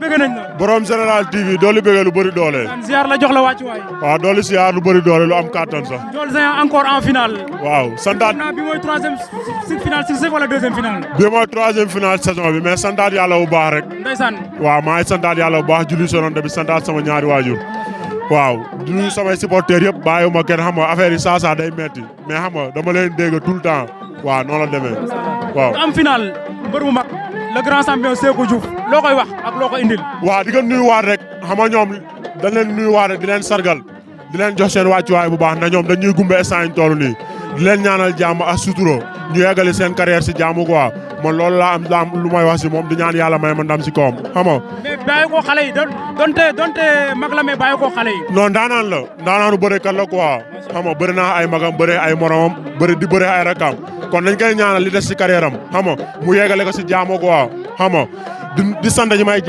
bëgg nañ la. borom Général TV dooli bëgg lu bëri doole. ziar la jox la wàccu waay. waaw dooli ziar lu bëri doole lu am kattan sax. Ndiol Géant encore en finale. waaw santaat. bi mooy troisième finale Cissé wala deuxième finale. bi mooy troisième finale saison bi mais santaat yàlla bu baax rek. ndeysaan. waaw maa ngi santaat yàlla bu baax julli sonante bi santaat sama ñaari waajur. waaw di nuyu samay supporters yëpp bàyyiwuma kenn xam nga affaire yi saa day metti mais xam nga dama leen dégg tout le temps waaw noonu la demee waaw. am final mbër mu mag le grand champion Sékou Diouf loo koy wax ak loo ko indil. waaw di ko nuyuwaat rek xam nga ñoom dañ leen nuyuwaat rek di leen sargal di leen jox seen wàccuwaay bu baax na ñoom dañuy gumbe instant ñu toll nii di leen ñaanal jàmm ak sutura ñu yeggali seen carrière si jàmm quoi man loolu laa am lu may wax si moom di ñaan yàlla may ma ndam si kawam xam nga. mais bàyyi ko xale yi donte mag la mais bàyyi ko xale yi. non ndaanaan la ndaanaanu bërekat la quoi xam nga bëri naa ay magam bëri ay moromam di bëri ay rakam kon dañ koy ñaanal li des si carrière am xam nga mu yeggale ko si jàmm quoi xam nga di sant ñi may